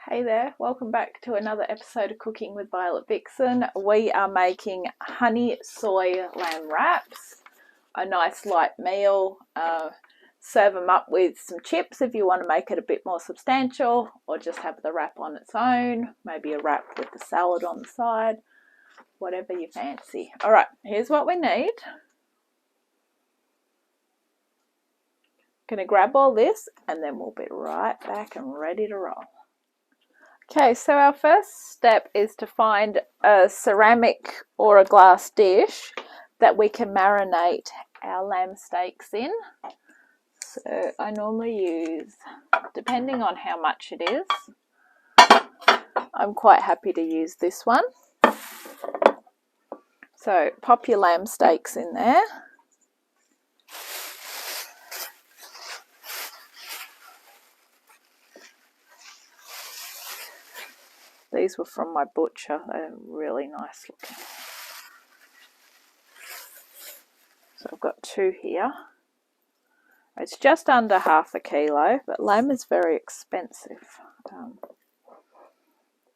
Hey there, welcome back to another episode of Cooking with Violet Vixen. We are making honey soy lamb wraps, a nice light meal. Serve them up with some chips if you want to make it a bit more substantial, or just have the wrap on its own, maybe a wrap with the salad on the side, whatever you fancy. Alright, here's what we need. Gonna grab all this and then we'll be right back and ready to roll. Okay, so our first step is to find a ceramic or a glass dish that we can marinate our lamb steaks in. So I normally use, depending on how much it is, I'm quite happy to use this one. So pop your lamb steaks in there. These were from my butcher. They're really nice looking. So I've got two here. It's just under half a kilo, but lamb is very expensive.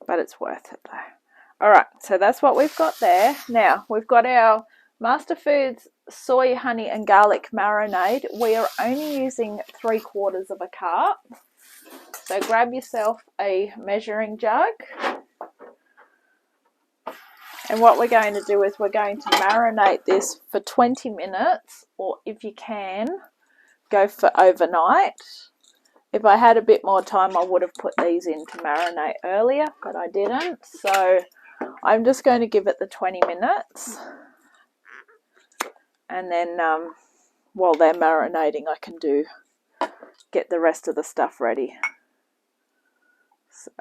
But it's worth it though. Alright, so that's what we've got there. Now, we've got our Master Foods soy, honey and garlic marinade. We are only using 3/4 of a cup. So grab yourself a measuring jug. And what we're going to do is we're going to marinate this for 20 minutes, or if you can, go for overnight. If I had a bit more time, I would have put these in to marinate earlier, but I didn't. So I'm just going to give it the 20 minutes. And then while they're marinating, I can get the rest of the stuff ready. So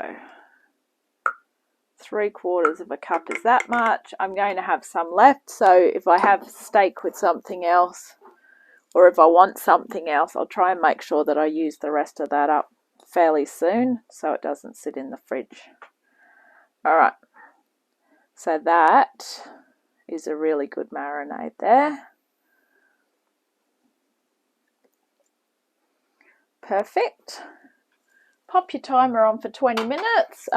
3/4 of a cup is that much. I'm going to have some left, so if I have steak with something else, or if I want something else, I'll try and make sure that I use the rest of that up fairly soon so it doesn't sit in the fridge. Alright, so that is a really good marinade there. Perfect. Pop your timer on for 20 minutes.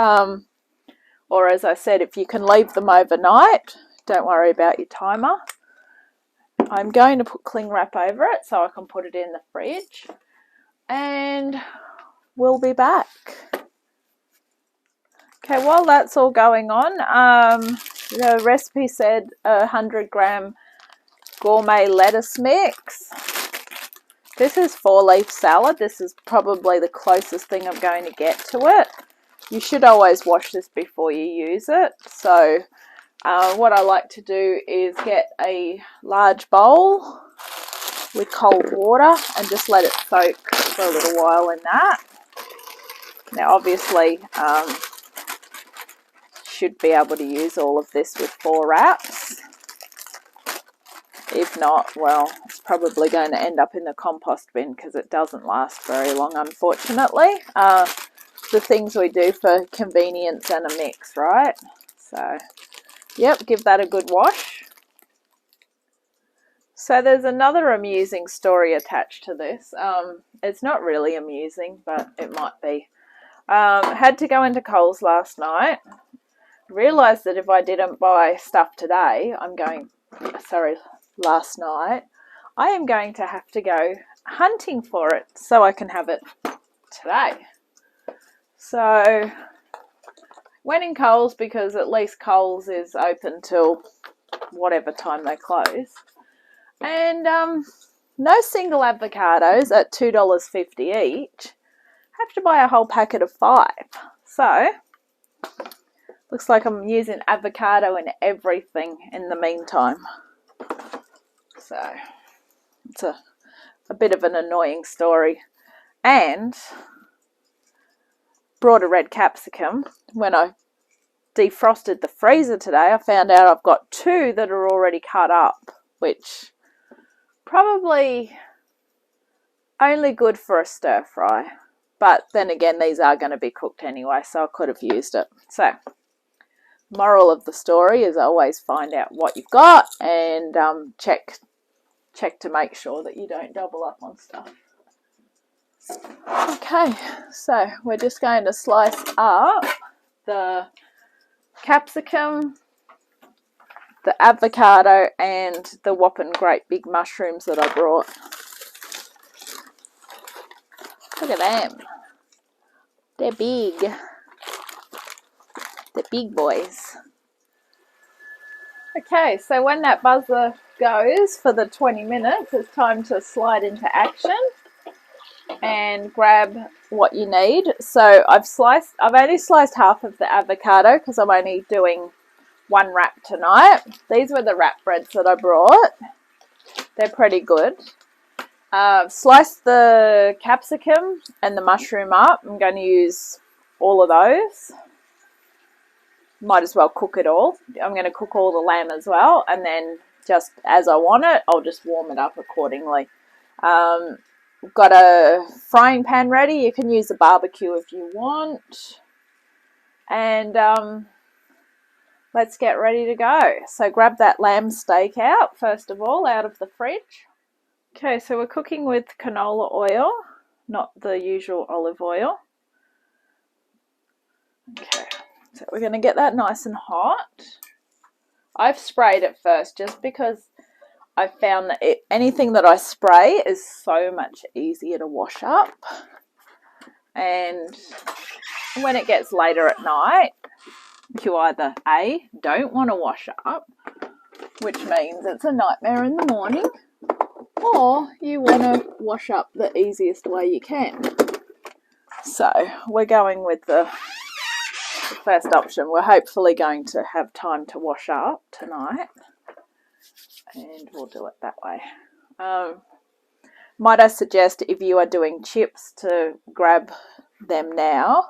Or as I said, if you can leave them overnight, don't worry about your timer. I'm going to put cling wrap over it so I can put it in the fridge. And we'll be back. Okay, while that's all going on, the recipe said 100-gram gourmet lettuce mix. This is 4-leaf salad. This is probably the closest thing I'm going to get to it. You should always wash this before you use it. So what I like to do is get a large bowl with cold water and just let it soak for a little while in that. Now obviously should be able to use all of this with 4 wraps. If not, well, it's probably going to end up in the compost bin because it doesn't last very long, unfortunately. The things we do for convenience and a mix, right? So, yep, give that a good wash. So there's another amusing story attached to this. It's not really amusing, but it might be. Had to go into Coles last night. Realised that if I didn't buy stuff today, last night, I am going to have to go hunting for it so I can have it today. So went in Coles because at least Coles is open till whatever time they close. And no single avocados at $2.50 each. Have to buy a whole packet of 5. So looks like I'm using avocado in everything in the meantime. So it's a bit of an annoying story. And brought a red capsicum. When I defrosted the freezer today, I found out I've got 2 that are already cut up, which probably only good for a stir fry. But then again, these are going to be cooked anyway, so I could have used it. So moral of the story is always find out what you've got and check to make sure that you don't double up on stuff. Okay, so we're just going to slice up the capsicum, the avocado, and the whopping great big mushrooms that I brought. Look at them. They're big. They're big boys. Okay, so when that buzzer goes for the 20 minutes, it's time to slide into action and grab what you need. So I've only sliced half of the avocado because I'm only doing one wrap tonight. These were the wrap breads that I brought. They're pretty good. Sliced the capsicum and the mushroom up. I'm going to use all of those. Might as well cook it all. I'm going to cook all the lamb as well, and then just as I want it, I'll just warm it up accordingly. Got a frying pan ready. You can use a barbecue if you want. And let's get ready to go. So grab that lamb steak out, first of all, out of the fridge. Okay, so we're cooking with canola oil, not the usual olive oil. Okay, so we're going to get that nice and hot. I've sprayed it first just because I found that anything that I spray is so much easier to wash up. And when it gets later at night, you either A, don't want to wash up, which means it's a nightmare in the morning, or you want to wash up the easiest way you can. So we're going with the first option. We're hopefully going to have time to wash up tonight, and we'll do it that way. Might I suggest, if you are doing chips, to grab them now.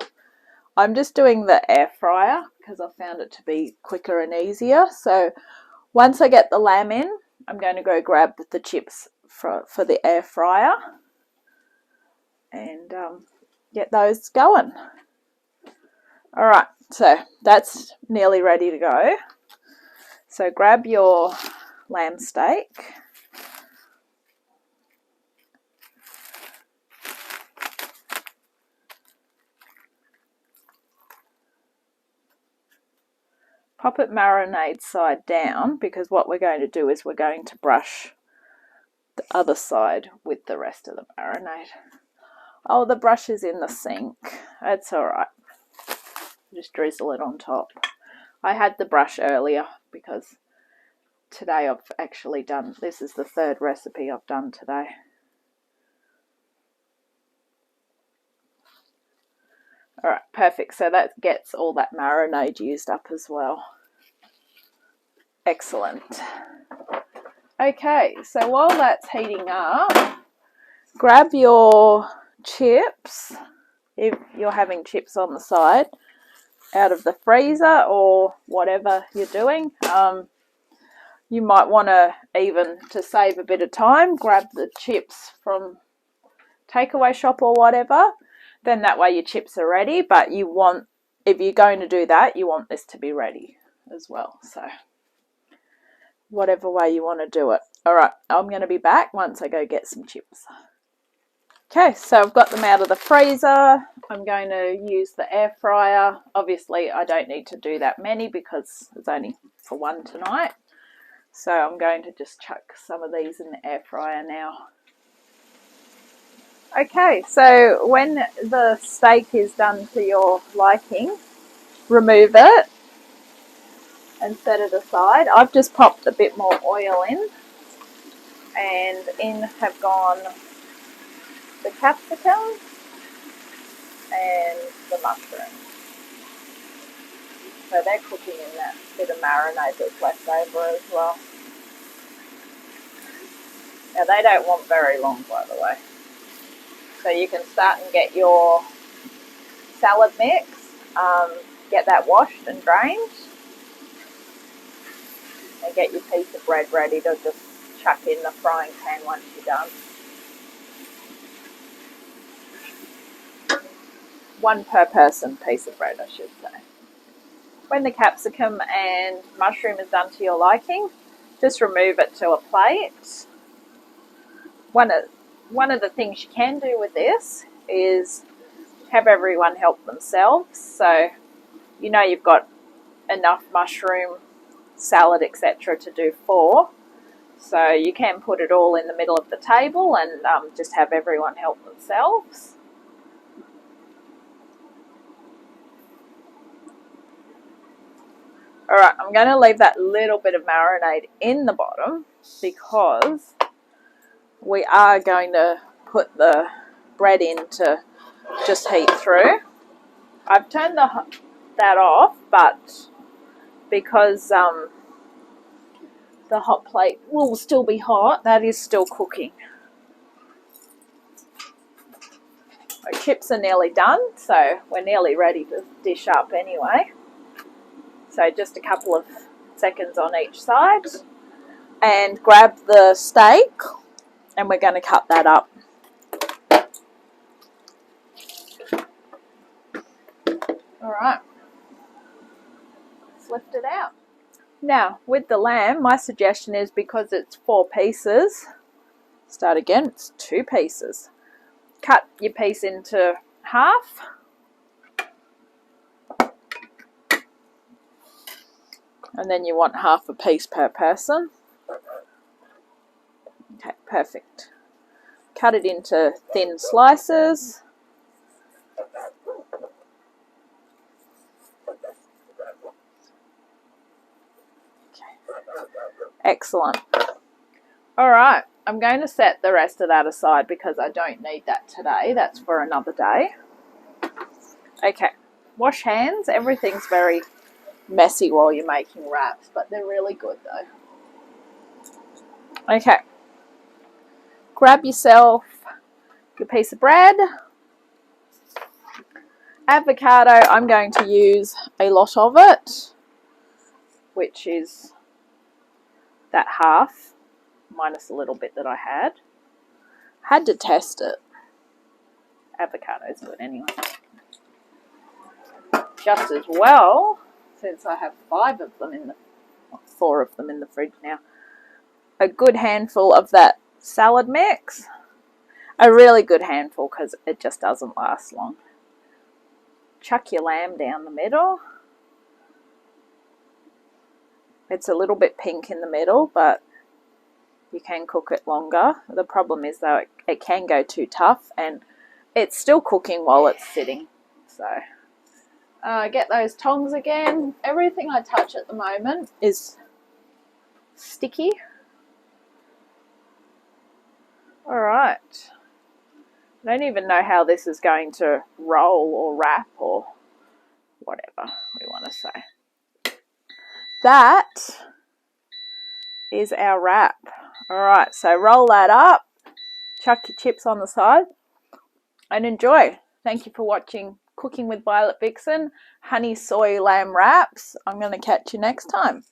I'm just doing the air fryer because I found it to be quicker and easier. So once I get the lamb in, I'm going to go grab the chips for the air fryer and get those going. All right, so that's nearly ready to go. So grab your lamb steak. Pop it marinade side down, because what we're going to do is we're going to brush the other side with the rest of the marinade. Oh, the brush is in the sink. That's all right. Just drizzle it on top. I had the brush earlier because today I've actually done, this is the third recipe I've done today. All right, perfect. So that gets all that marinade used up as well. Excellent. Okay, so while that's heating up, grab your chips, if you're having chips on the side, out of the freezer or whatever you're doing. You might want to, even to save a bit of time, grab the chips from takeaway shop or whatever. Then that way your chips are ready, but you want, if you're going to do that, you want this to be ready as well. So whatever way you want to do it. All right, I'm going to be back once I go get some chips. Okay, so I've got them out of the freezer. I'm going to use the air fryer. Obviously, I don't need to do that many because it's only for one tonight. So I'm going to just chuck some of these in the air fryer now. Okay, so when the steak is done to your liking, remove it and set it aside. I've just popped a bit more oil in, and in have gone the capsicum and the mushrooms. So they're cooking in that bit of marinade that's left over as well. Now they don't want very long, by the way. So you can start and get your salad mix, get that washed and drained, and get your piece of bread ready to just chuck in the frying pan once you're done. One per person piece of bread, I should say. When the capsicum and mushroom is done to your liking, just remove it to a plate. one of the things you can do with this is have everyone help themselves. So you know you've got enough mushroom, salad, etc. to do 4. So you can put it all in the middle of the table and just have everyone help themselves. Alright, I'm going to leave that little bit of marinade in the bottom because we are going to put the bread in to just heat through. I've turned that off, but because the hot plate will still be hot, that is still cooking. Our chips are nearly done, so we're nearly ready to dish up anyway. So just a couple of seconds on each side. And grab the steak, and we're going to cut that up. Alright, let's lift it out. Now, with the lamb, my suggestion is because it's 4 pieces, start again, it's 2 pieces. Cut your piece into half. And then you want half a piece per person. Okay, perfect. Cut it into thin slices. Excellent. Alright, I'm going to set the rest of that aside because I don't need that today. That's for another day. Okay, wash hands. Everything's very messy while you're making wraps, but they're really good though. Okay, grab yourself your piece of bread. Avocado, I'm going to use a lot of it, which is that half minus a little bit that I had to test it. Avocado's good anyway. Just as well, since I have 4 of them in the fridge now, a good handful of that salad mix. A really good handful because it just doesn't last long. Chuck your lamb down the middle. It's a little bit pink in the middle, but you can cook it longer. The problem is though it can go too tough and it's still cooking while it's sitting. So get those tongs again. Everything I touch at the moment is sticky. Alright. I don't even know how this is going to roll or wrap or whatever we want to say. That is our wrap. Alright, so roll that up, chuck your chips on the side, and enjoy. Thank you for watching Cooking with Violet Vixen, honey soy lamb wraps. I'm going to catch you next time.